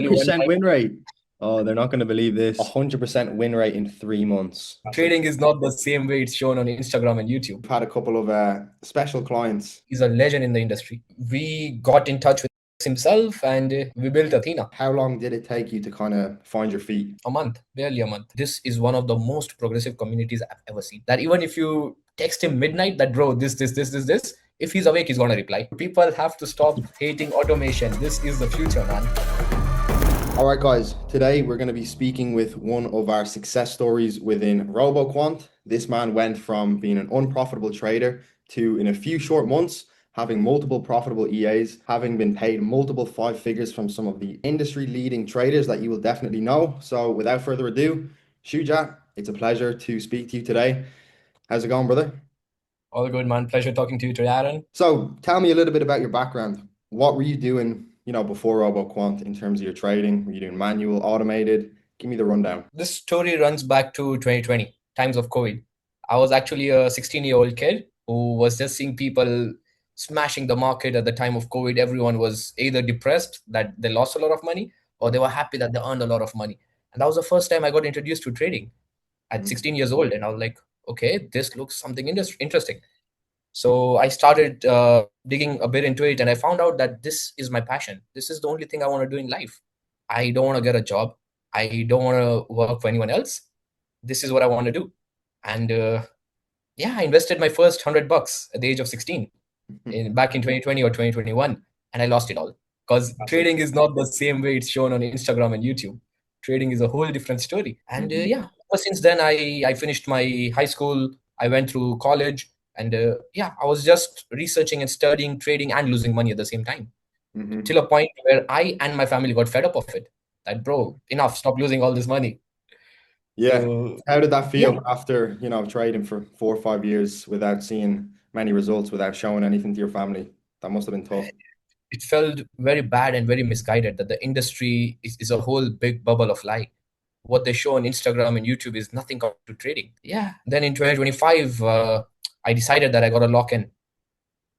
only one 100% time. win rate. Oh, they're not going to believe this. 100% win rate in 3 months. Trading is not the same way it's shown on Instagram and YouTube. I've had a couple of special clients. He's a legend in the industry. We got in touch with himself and we built Athena. How long did it take you to kind of find your feet? A month, barely a month. This is one of the most progressive communities I've ever seen. That even if you text him midnight that bro, this, if he's awake, he's gonna reply. People have to stop hating automation. This is the future, man. All right, guys, today we're going to be speaking with one of our success stories within RoboQuant. This man went from being an unprofitable trader to, in a few short months, having multiple profitable EAs, having been paid multiple five figures from some of the industry leading traders that you will definitely know. So without further ado, Shujat, it's a pleasure to speak to you today. How's it going, brother? All good, man. Pleasure talking to you today, Aaron. So tell me a little bit about your background. What were you doing, before RoboQuant in terms of your trading? Were you doing manual, automated? Give me the rundown. This story runs back to 2020, times of COVID. I was actually a 16-year-old kid who was just seeing people smashing the market at the time of COVID. Everyone was either depressed that they lost a lot of money or they were happy that they earned a lot of money. And that was the first time I got introduced to trading at Mhm. 16 years old. And I was like, okay, this looks something interesting. So I started digging a bit into it and I found out that this is my passion. This is the only thing I want to do in life. I don't want to get a job. I don't want to work for anyone else. This is what I want to do. And yeah, I invested my first $100 at the age of 16 back in 2020 or 2021, and I lost it all because trading is not the same way it's shown on Instagram and YouTube. Trading is a whole different story. And Mhm. yeah, ever since then, I finished my high school. I went through college, and yeah, I was just researching and studying trading and losing money at the same time Mhm. till a point where I and my family got fed up of it. That bro, enough, stop losing all this money. Yeah. So How did that yeah, feel after, trading for 4 or 5 years without seeing many results, without showing anything to your family? That must have been tough. it felt very bad and very misguided that the industry is a whole big bubble of lie. What they show on Instagram and YouTube is nothing compared to trading. Yeah. Then in 2025, I decided that I got to lock in.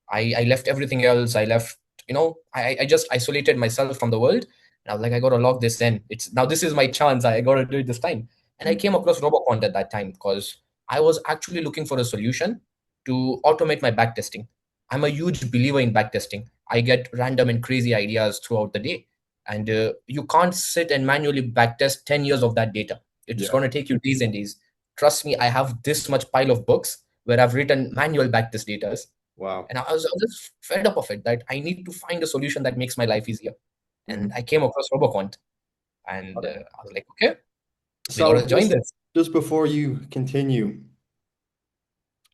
I left everything else. I left, I just isolated myself from the world. And I was like, I got to lock this in. It's now this is my chance. I got to do it this time. And I Mhm. came across RoboQuant at that time because I was actually looking for a solution to automate my backtesting. I'm a huge believer in backtesting. I get random and crazy ideas throughout the day. And you can't sit and manually backtest 10 years of that data. It's Yeah. going to take you days and days. Trust me, I have this much pile of books where I've written manual backtest data, Wow. and I was just fed up of it that I need to find a solution that makes my life easier. And Mhm. I came across RoboQuant, and I was like, okay, we got So to join this. just before you continue,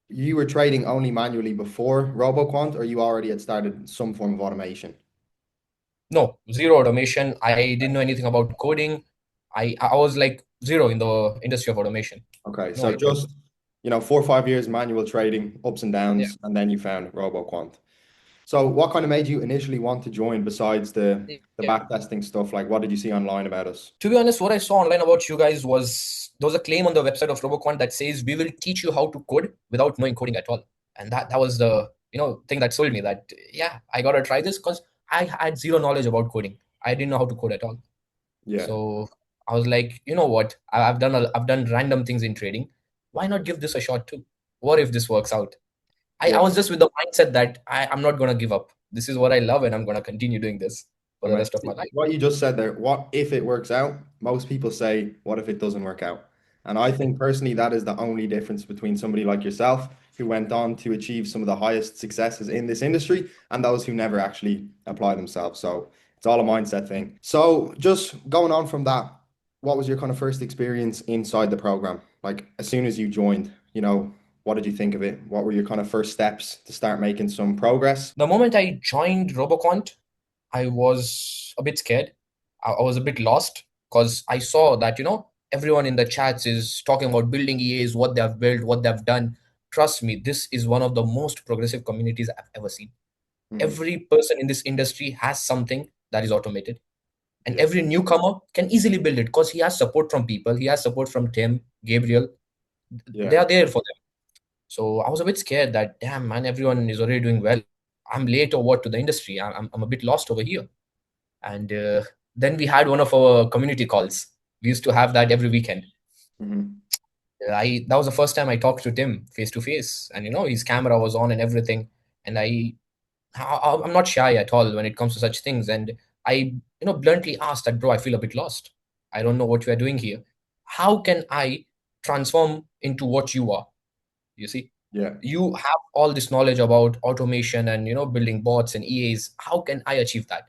you were trading only manually before RoboQuant, or you already had started some form of automation? No, zero automation. I didn't know anything about coding. I was like zero in the industry of automation. Okay, No so idea. just 4 or 5 years manual trading, ups and Yeah. downs, and then you found RoboQuant. So what kind of made you initially want to join besides the Yeah. back testing stuff? Like what did you see online about us? To be honest, what I saw online about you guys was there was a claim on the website of RoboQuant that says we will teach you how to code without knowing coding at all. And that was the thing that sold me that yeah, I gotta try this because I had zero knowledge about coding. I didn't know how to code at all. Yeah. So I was like, you know what? I've done random things in trading. Why not give this a shot too? What if this works out? I Yeah. was just with the mindset that I'm not gonna give up. This is what I love, and I'm gonna continue doing this for the Amazing. rest of my life. What you just said there, what if it works out? Most people say, what if it doesn't work out? And I think personally that is the only difference between somebody like yourself who went on to achieve some of the highest successes in this industry and those who never actually apply themselves. So it's all a mindset thing. So just going on from that, what was your kind of first experience inside the program? Like as soon as you joined, what did you think of it? What were your kind of first steps to start making some progress? The moment I joined RoboQuant, I was a bit scared. I was a bit lost because I saw that, everyone in the chats is talking about building EAs, what they have built, what they've done. Trust me, this is one of the most progressive communities I've ever seen. Mhm. Every person in this industry has something that is automated, and Yeah. every newcomer can easily build it because he has support from people. He has support from Tim, Gabriel. They Yeah. are there for them. So I was a bit scared that, damn, man, everyone is already doing well. I'm late or what to the industry. I'm a bit lost over here. And Then we had one of our community calls. We used to have that every weekend. Hmm. I That was the first time I talked to Tim face to face, and his camera was on and everything. And I'm not shy at all when it comes to such things. And I, bluntly asked that, bro, I feel a bit lost. I don't know what we are doing here. How can I transform into what you are? You see, Yeah. you have all this knowledge about automation and building bots and EAs. How can I achieve that?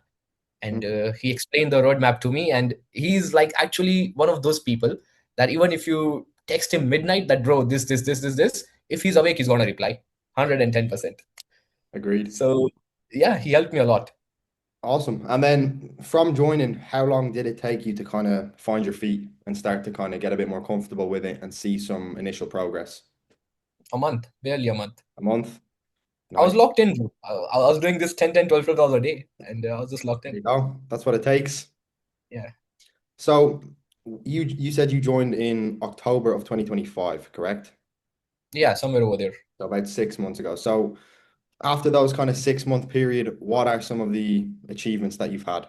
And Mhm. he explained the roadmap to me, and he's like actually one of those people that even if you text him midnight that, bro, this, if he's awake he's gonna reply 110%. Agreed. So yeah, he helped me a lot. Awesome. And then from joining, how long did it take you to kind of find your feet and start to kind of get a bit more comfortable with it and see some initial progress? A month, barely a month. A month? I was Nice. locked in, bro. I was doing this 10, 10, 12 hours a day, and I was just locked There in. you go. That's what it takes. Yeah. So you said you joined in October of 2025, correct? Yeah, somewhere over there. So about 6 months ago. So after those kind of 6 month period, what are some of the achievements that you've had?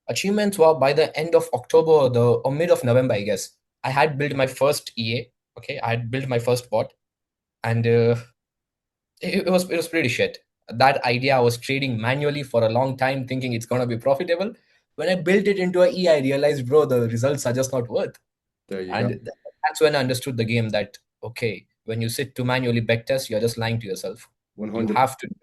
Achievements were by the end of October, or mid of November, I guess. I had built my first EA. Okay, I had built my first bot, and it was pretty shit. That idea, I was trading manually for a long time, thinking it's gonna be profitable. When I built it into a E, I realized, bro, the results are just not worth. There you And go. that's when I understood the game. That okay, when you sit to manually backtest, you're just lying to yourself. You 100. have to do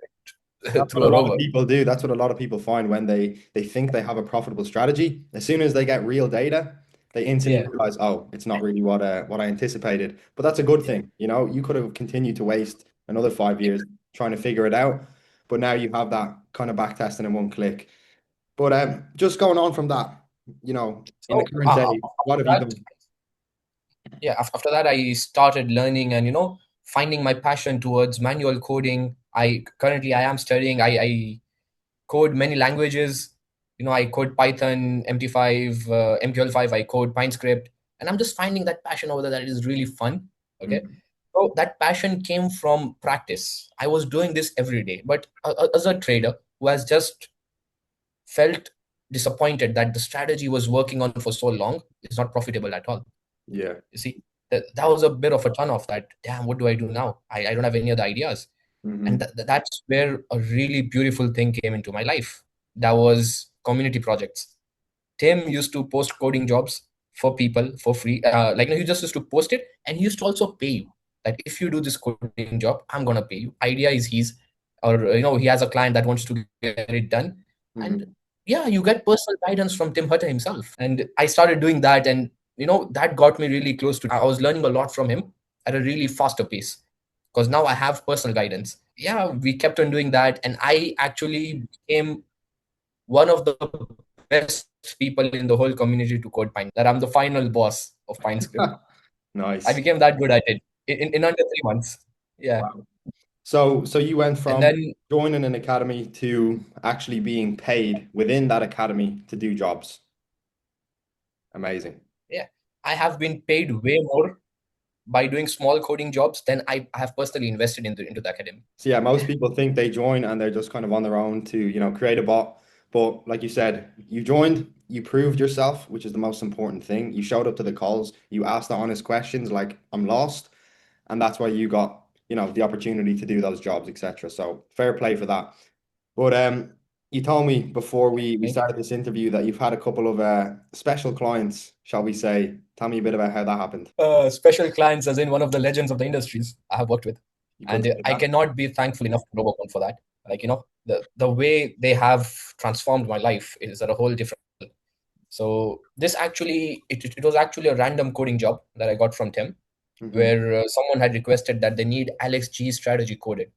it That's what through a a lot of robot. people do. That's what a lot of people find when they think they have a profitable strategy. As soon as they get real data, they instantly Yeah, realize, oh, it's not really what I anticipated. But that's a good yeah. thing. You know, you could have continued to waste another 5 years trying to figure it out, but now you have that kind of back testing in one click. But just going on from that, in the So current day, what after have you that, done? yeah, after that, I started learning and finding my passion towards manual coding. I am studying. I code many languages. I code Python, MT5, MQL5. I code PineScript, and I'm just finding that passion over there that is really fun. Okay, Mhm. so that passion came from practice. I was doing this every day, but as a trader who has just felt disappointed that the strategy was working on for so long is not profitable at all. Yeah. You see, that was a bit of a turn off. That damn, what do I do now? I don't have any other ideas, and Hmm. that's where a really beautiful thing came into my life. That was community projects. Tim used to post coding jobs for people for free. Like, he just used to post it, and he used to also pay you. That if you do this coding job, I'm gonna pay you. Idea is or he has a client that wants to get it done, and Hmm. yeah, you get personal guidance from Tim Hutter himself. And I started doing that, and that got me really close to. I was learning a lot from him at a really faster pace because now I have personal guidance. Yeah, we kept on doing that, and I actually became one of the best people in the whole community to code Pine. That I'm the final boss of PineScript. I Nice. became that good at it in under 3 months. Yeah, Wow. So you went and from then joining an academy to actually being paid within that academy to do jobs. Amazing. yeah, I have been paid way more by doing small coding jobs than I have personally invested into the academy. So yeah, most people think they join and they're just kind of on their own to, create a bot. But like you said, you joined, you proved yourself, which is the most important thing. You showed up to the calls, you asked the honest questions like, I'm lost. And that's why you got, the opportunity to do those jobs, etc. So fair play for that. But you told me before we Thank you. started this interview that you've had a couple of special clients, shall we say. Tell me a bit about how that happened. Special clients, as in one of the legends of the industries I have worked with, You could and say I that. cannot be thankful enough to RoboQuant for that. Like, the way they have transformed my life is at a whole different. So this actually, it was actually a random coding job that I got from Tim, Hmm. where someone had requested that they need Alex G strategy coded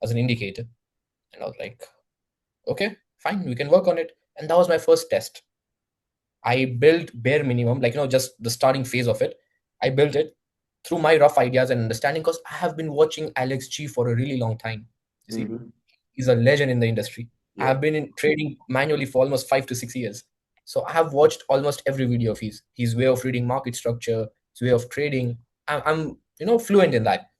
as an indicator, and I was like, okay, fine, we can work on it. And that was my first test. I built bare minimum, like, just the starting phase of it. I built it through my rough ideas and understanding because I have been watching Alex G for a really long time. You see, Hmm. he's a legend in the industry. I Yeah. have been in trading manually for almost 5 to 6 years. So I have watched almost every video of his way of reading market structure, his way of trading. I'm fluent in that.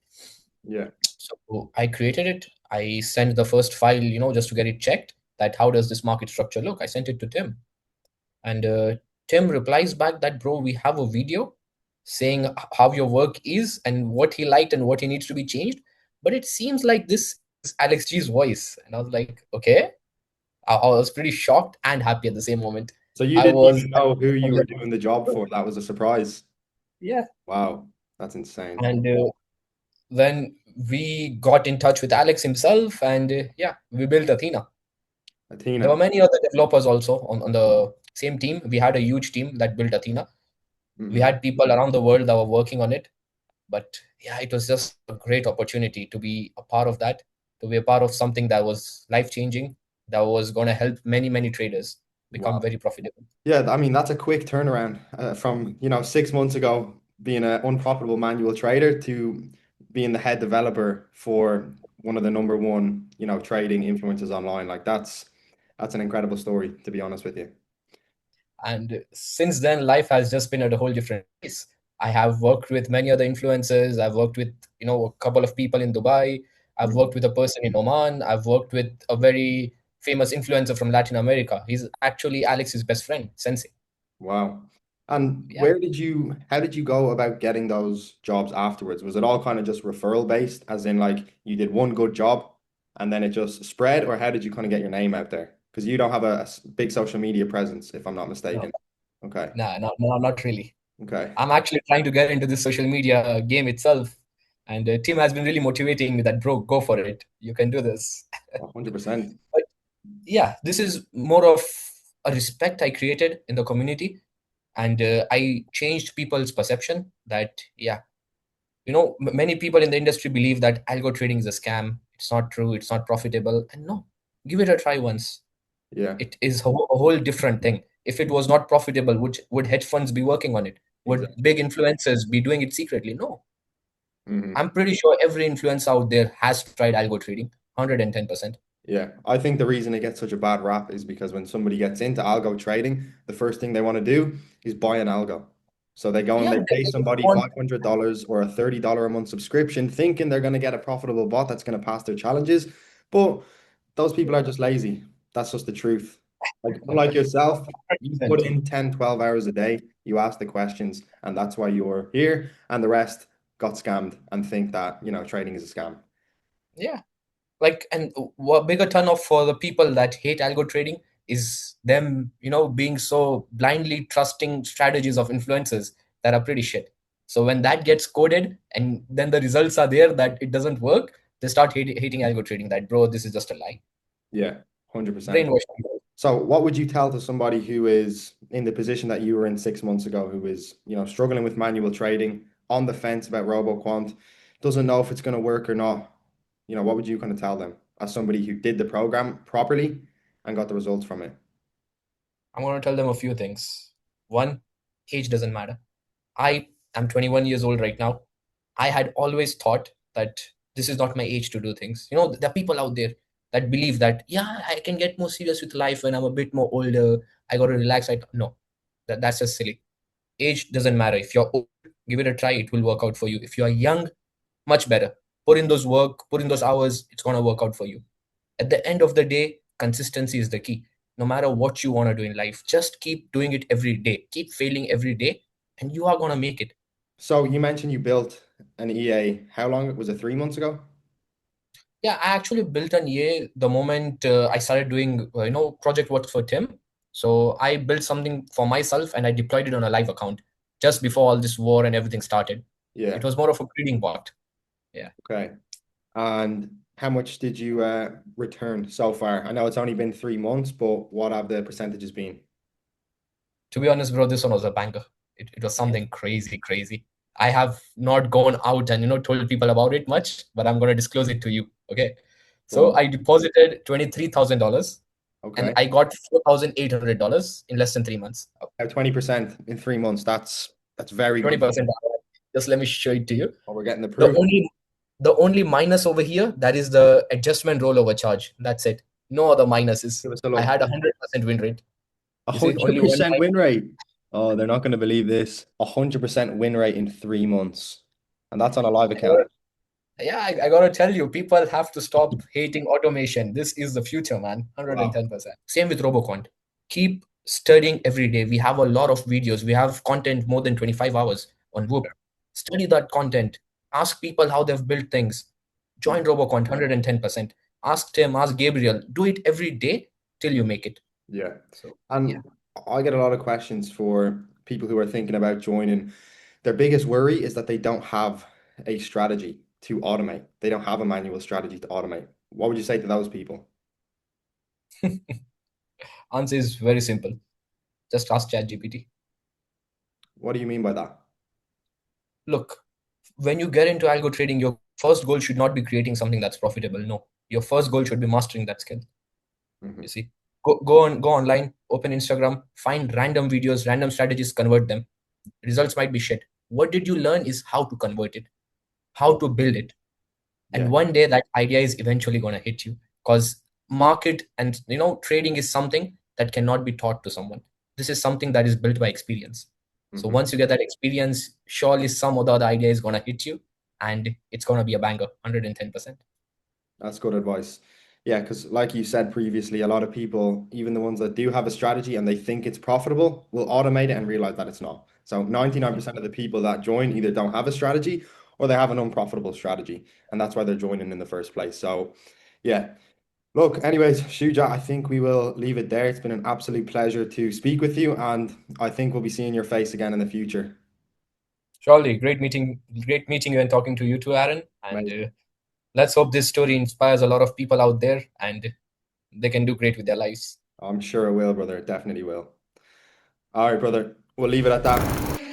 Yeah. So I created it. I sent the first file, just to get it checked that how does this market structure look. I sent it to Tim. And Tim replies back that, bro, we have a video saying how your work is and what he liked and what he needs to be changed. But it seems like this is Alex G's voice. And I was like, okay. I was pretty shocked and happy at the same moment. So you I didn't was, even know who you were doing the job for. That was a surprise. yeah. Wow, that's insane. And then we got in touch with Alex himself, and yeah, we built Athena. There were Athena. many other developers also on the same team. We had a huge team that built Athena. We Hmm. had people around the world that were working on it. But yeah, it was just a great opportunity to be a part of that, to be a part of something that was life changing, that was going to help many, many traders become Wow. very profitable. Yeah, I mean, that's a quick turnaround from, 6 months ago being an unprofitable manual trader to being the head developer for one of the number one, trading influencers online. Like that's an incredible story, to be honest with you. And since then, life has just been at a whole different pace. I have worked with many other influencers. I've worked with, a couple of people in Dubai. I've Mhm. worked with a person in Oman. I've worked with a very famous influencer from Latin America. He's actually Alex's best friend, Sensei. Wow. And Yeah. how did you go about getting those jobs afterwards? Was it all kind of just referral based, as in like you did one good job and then it just spread, or how did you kind of get your name out there? Because you don't have a big social media presence, if I'm not No, mistaken. Okay. nah, no, no, not really. Okay. I'm actually trying to get into this social media game itself. And Tim has been really motivating me that, bro, go for it. You can do this. 100%. But yeah, this is more of a respect I created in the community. And I changed people's perception that, yeah, many people in the industry believe that algo trading is a scam. It's not true. It's not profitable. And no, give it a try once. Yeah, It is a whole different thing. If it was not profitable, would hedge funds be working on it? Would exactly. big influencers be doing it secretly? No. Hmm. I'm pretty sure every influencer out there has tried algo trading, 110%. Yeah, I think the reason it gets such a bad rap is because when somebody gets into algo trading, the first thing they want to do is buy an algo. So they go and Yeah, they pay they just somebody want. $500 or a $30 a month subscription, thinking they're going to get a profitable bot that's going to pass their challenges. But those people are just lazy. That's just the truth. Like, unlike yourself, you put 100%. in 10, 12 hours a day, you ask the questions, and that's why you're here. And the rest got scammed and think that, trading is a scam. Yeah. Like, and what bigger turn off for the people that hate algo trading is them, being so blindly trusting strategies of influencers that are pretty shit. So when that gets coded and then the results are there that it doesn't work, they start hating algo trading, that, bro, this is just a lie. Yeah, 100%. Brainwashing. So, what would you tell to somebody who is in the position that you were in 6 months ago, who is, struggling with manual trading, on the fence about RoboQuant, doesn't know if it's going to work or not? What would you kind of tell them as somebody who did the program properly and got the results from it? I'm going to tell them a few things. One, age doesn't matter. I am 21 years old right now. I had always thought that this is not my age to do things. There are people out there that believe that, yeah, I can get more serious with life when I'm a bit more older. I got to relax. No, that's just silly. Age doesn't matter. If you're old, give it a try. It will work out for you. If you're young, much better. Put in those hours. It's going to work out for you. At the end of the day, consistency is the key. No matter what you want to do in life, just keep doing it every day. Keep failing every day, and you are going to make it. So, you mentioned you built an EA. How long was it? 3 months ago? Yeah, I actually built an EA the moment I started doing, project work for Tim. So I built something for myself and I deployed it on a live account just before all this war and everything started. It Yeah. was more of a greeting bot. Yeah. Okay. And how much did you return so far? I know it's only been 3 months, but what have the percentages been? To be honest, bro, this one was a banger. It was something crazy, crazy. I have not gone out and told people about it much, but I'm gonna disclose it to you. Okay. Go So on. I deposited $23,000 and Okay. I got $4,800 in less than 3 months. Now 20% in 3 months. That's very good. 20%. Just let me show it to you. Oh, we're getting the The proof. only the only minus over here, that is the adjustment rollover charge. That's it. No other minuses. Give us a I look. had 100% win rate. A You see, hundred only one percent minus. win rate. Oh, they're not going to believe this. 100% win rate in 3 months. And that's on a live account. Yeah, I gotta tell you, people have to stop hating automation. This is the future, man. Wow. 110%. Same with RoboQuant. Keep Studying every day. We have a lot of videos. We have content more than 25 hours on Whoop. Study that content. Ask people how they've built things. Join RoboQuant 110%. Ask Tim, ask Gabriel. Do it every day till you make it. Yeah. So, yeah. And I get a lot of questions for people who are thinking about joining. Their biggest worry is that they don't have a strategy to automate. They don't have a manual strategy to automate. What would you say to those people? Answer is very simple. Just ask ChatGPT. What do you mean by that? Look, when you get into algo trading, your first goal should not be creating something that's profitable. No, your first goal should be mastering that skill. You Hmm. see, go online, open Instagram, find random videos, random strategies, convert them. Results might be shit. What did you learn is how to convert it, how Yeah. to build it, and Yeah. one day that idea is eventually going to hit you, because market and trading is something that cannot be taught to someone. This is something that is built by experience. So Hmm. once you get that experience, surely some other idea is going to hit you, and it's going to be a banger. 110%. That's good advice. Yeah, because like you said previously, a lot of people, even the ones that do have a strategy and they think it's profitable, will automate it and realize that it's not. So 99% of the people that join either don't have a strategy or they have an unprofitable strategy. And that's why they're joining in the first place. So yeah. Look, anyways, Shujat, I think we will leave it there. It's been an absolute pleasure to speak with you, and I think we'll be seeing your face again in the future. Surely, great meeting you and talking to you too, Aaron. And Mate, let's hope this story inspires a lot of people out there, and they can do great with their lives. I'm sure it will, brother. It definitely will. All right, brother. We'll leave it at that.